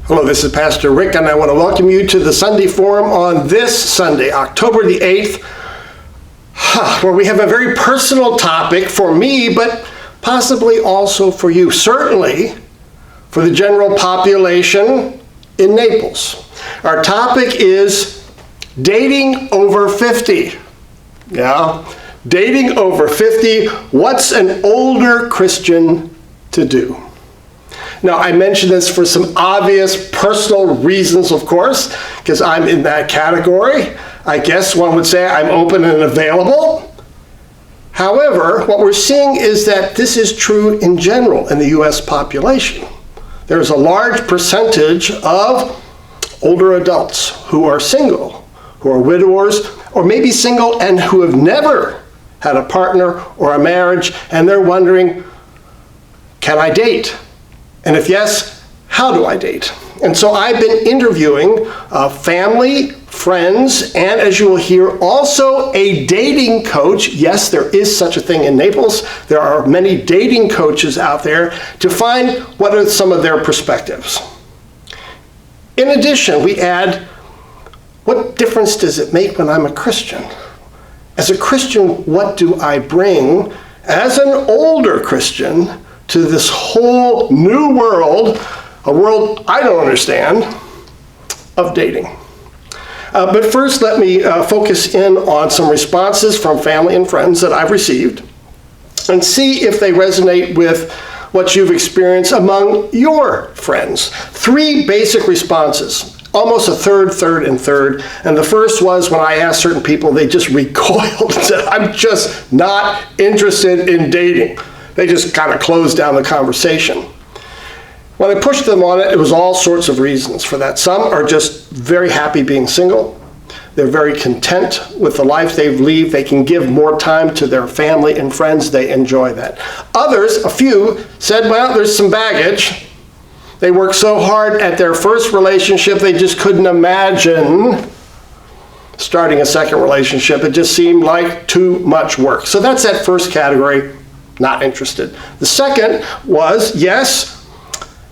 Hello, this is Pastor Rick, and I want to welcome you to the Sunday Forum on this Sunday, October the 8th, where we have a very personal topic for me, but possibly also for you, certainly for the general population in Naples. Our topic is dating over 50. Yeah, dating over 50. What's an older Christian to do? Now, I mention this for some obvious personal reasons, of course, because I'm in that category. I guess one would say I'm open and available. However, what we're seeing is that this is true in general in the U.S. population. There's a large percentage of older adults who are single, who are widowers, or maybe single and who have never had a partner or a marriage, and they're wondering, can I date? And if yes, how do I date? And so I've been interviewing family, friends, and as you will hear, also a dating coach. Yes, there is such a thing in Naples. There are many dating coaches out there to find what are some of their perspectives. In addition, we add, what difference does it make when I'm a Christian? As a Christian, what do I bring as an older Christian to this whole new world, a world I don't understand, of dating? But first, let me focus in on some responses from family and friends that I've received and see if they resonate with what you've experienced among your friends. 3 basic responses, almost a third, and third. And the first was when I asked certain people, they just recoiled and said, I'm just not interested in dating. They just kind of closed down the conversation. When I pushed them on it, it was all sorts of reasons for that. Some are just very happy being single. They're very content with the life they've lived. They can give more time to their family and friends. They enjoy that. Others, a few, said, well, there's some baggage. They worked so hard at their first relationship, they just couldn't imagine starting a second relationship. It just seemed like too much work. So that's that first category. Not interested. The second was, yes,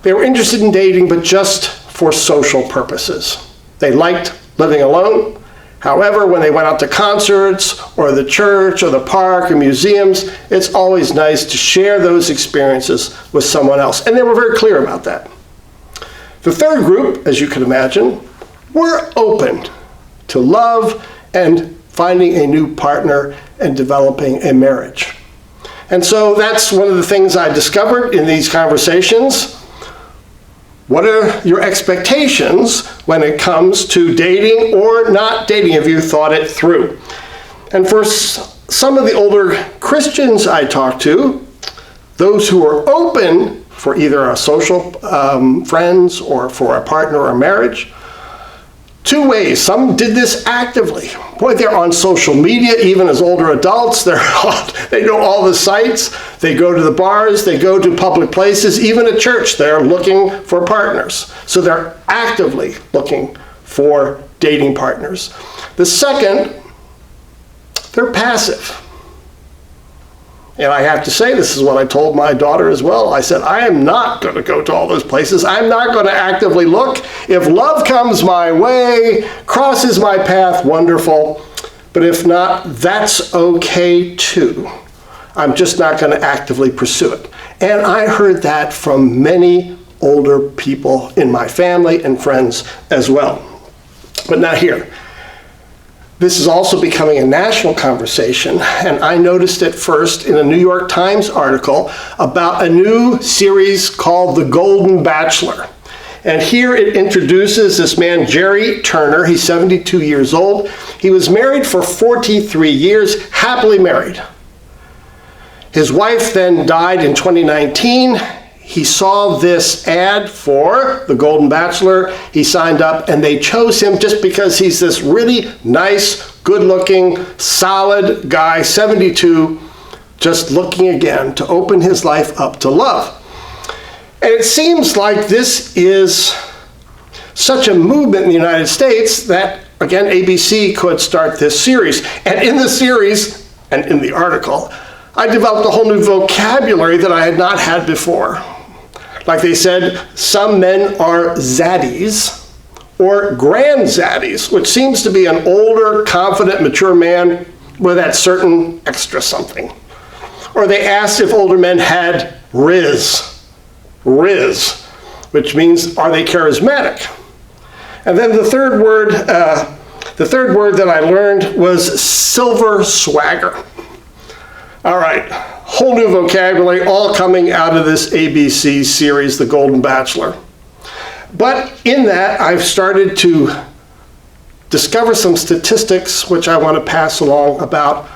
they were interested in dating, but just for social purposes. They liked living alone. However, when they went out to concerts or the church or the park or museums, it's always nice to share those experiences with someone else. And they were very clear about that. The third group, as you can imagine, were open to love and finding a new partner and developing a marriage. And so that's one of the things I discovered in these conversations. What are your expectations when it comes to dating or not dating? Have you thought it through? And for some of the older Christians I talked to, those who are open for either a social friends or for a partner or marriage, 2 ways. Some did this actively. Boy, they're on social media, even as older adults. They know all the sites. They go to the bars. They go to public places. Even at church, they're looking for partners. So they're actively looking for dating partners. The second, they're passive. And I have to say, this is what I told my daughter as well. I said, I am not going to go to all those places. I'm not going to actively look. If love comes my way, crosses my path, wonderful. But if not, that's okay too. I'm just not going to actively pursue it. And I heard that from many older people in my family and friends as well. But not here. This is also becoming a national conversation, and I noticed it first in a New York Times article about a new series called The Golden Bachelor. And here it introduces this man, Jerry Turner. He's 72 years old. He was married for 43 years, happily married. His wife then died in 2019. He saw this ad for The Golden Bachelor. He signed up, and they chose him just because he's this really nice, good-looking, solid guy, 72, just looking again to open his life up to love. And it seems like this is such a movement in the United States that, again, ABC could start this series. And in the series, and in the article, I developed a whole new vocabulary that I had not had before. Like they said, some men are zaddies or grand zaddies, which seems to be an older, confident, mature man with that certain extra something. Or they asked if older men had riz, which means are they charismatic? And then the third word that I learned was silver swagger. All right, whole new vocabulary, all coming out of this ABC series, The Golden Bachelor. But in that, I've started to discover some statistics which I want to pass along about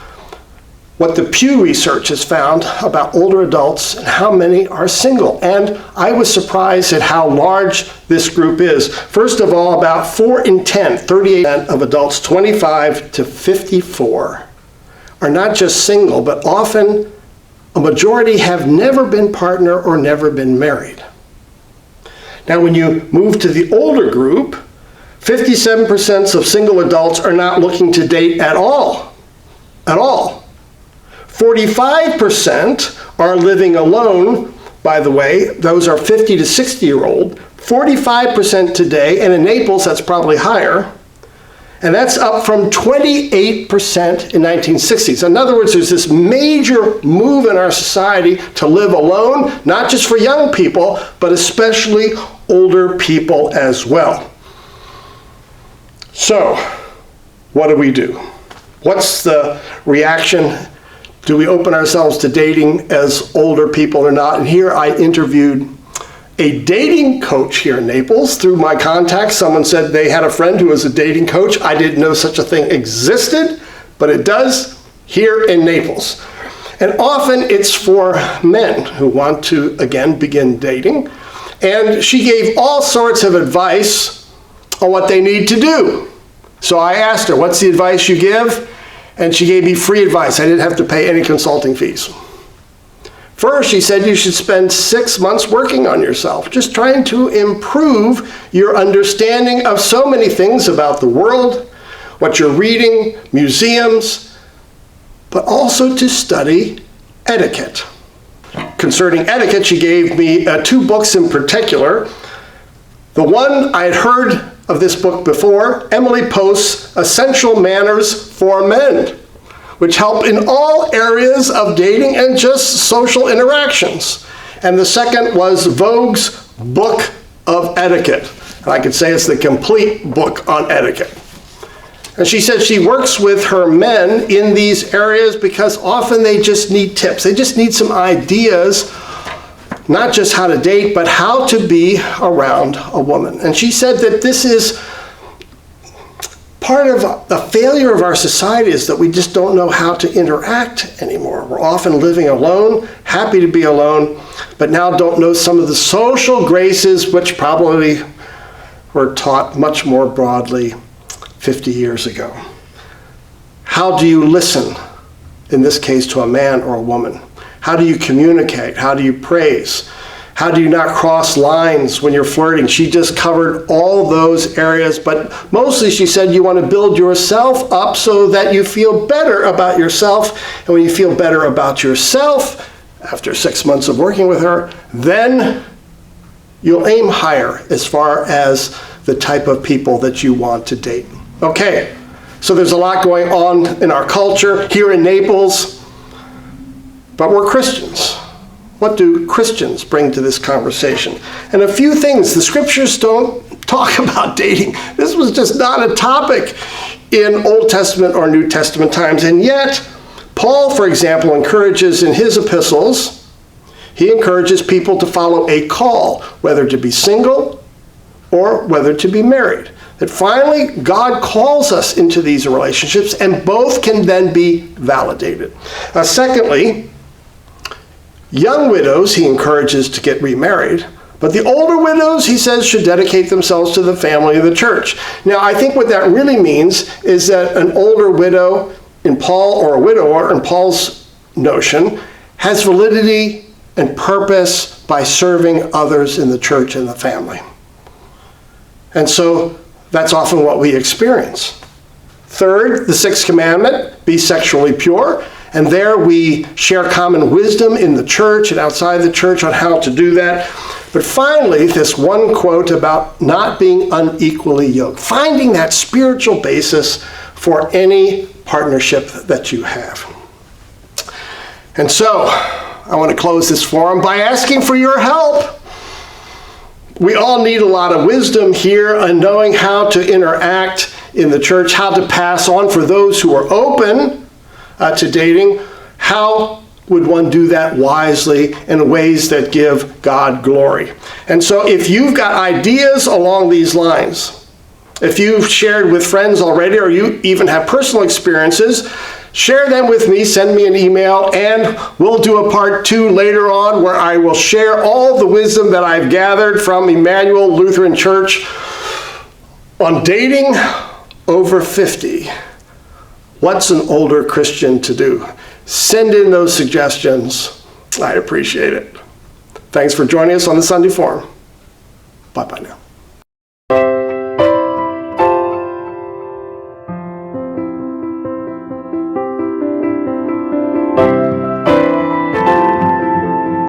what the Pew research has found about older adults and how many are single. And I was surprised at how large this group is. First of all, about 4 in 10, 38% of adults 25 to 54 are not just single, but often a majority have never been partner or never been married. Now, when you move to the older group, 57% of single adults are not looking to date at all. 45% are living alone, by the way. Those are 50 to 60-year-old. 45% today, and in Naples, that's probably higher. And that's up from 28% in 1960s. In other words, there's this major move in our society to live alone, not just for young people, but especially older people as well. So, what do? What's the reaction? Do we open ourselves to dating as older people or not? And here I interviewed a dating coach here in Naples through my contacts. Someone said they had a friend who was a dating coach. I didn't know such a thing existed, but it does here in Naples. And often it's for men who want to, again, begin dating. And she gave all sorts of advice on what they need to do. So I asked her, what's the advice you give? And she gave me free advice. I didn't have to pay any consulting fees. First, she said you should spend 6 months working on yourself, just trying to improve your understanding of so many things about the world, what you're reading, museums, but also to study etiquette. Concerning etiquette, she gave me 2 books in particular. The one I had heard of this book before, Emily Post's Essential Manners for Men, which help in all areas of dating and just social interactions. And the second was Vogue's Book of Etiquette. And I could say it's the complete book on etiquette. And she said she works with her men in these areas because often they just need tips. They just need some ideas, not just how to date, but how to be around a woman. And she said that this is part of the failure of our society, is that we just don't know how to interact anymore. We're often living alone, happy to be alone, but now don't know some of the social graces which probably were taught much more broadly 50 years ago. How do you listen, in this case, to a man or a woman? How do you communicate? How do you praise? How do you not cross lines when you're flirting? She just covered all those areas, but mostly she said you want to build yourself up so that you feel better about yourself. And when you feel better about yourself, after 6 months of working with her, then you'll aim higher as far as the type of people that you want to date. Okay, so there's a lot going on in our culture here in Naples, but we're Christians. What do Christians bring to this conversation? And a few things. The scriptures don't talk about dating. This was just not a topic in Old Testament or New Testament times. And yet, Paul, for example, encourages in his epistles, he encourages people to follow a call, whether to be single or whether to be married. That finally, God calls us into these relationships, and both can then be validated. Secondly, young widows, he encourages to get remarried, but the older widows, he says, should dedicate themselves to the family of the church. Now, I think what that really means is that an older widow in Paul, or a widower in Paul's notion, has validity and purpose by serving others in the church and the family. And so that's often what we experience. Third, the 6th commandment, be sexually pure. And there we share common wisdom in the church and outside the church on how to do that. But finally, this one quote about not being unequally yoked, finding that spiritual basis for any partnership that you have. And so, I want to close this forum by asking for your help. We all need a lot of wisdom here on knowing how to interact in the church, how to pass on for those who are open to dating. How would one do that wisely in ways that give God glory? And so if you've got ideas along these lines, if you've shared with friends already, or you even have personal experiences, share them with me, send me an email, and we'll do a part 2 later on where I will share all the wisdom that I've gathered from Emmanuel Lutheran Church on dating over 50. What's an older Christian to do? Send in those suggestions. I appreciate it. Thanks for joining us on the Sunday Forum. Bye-bye now.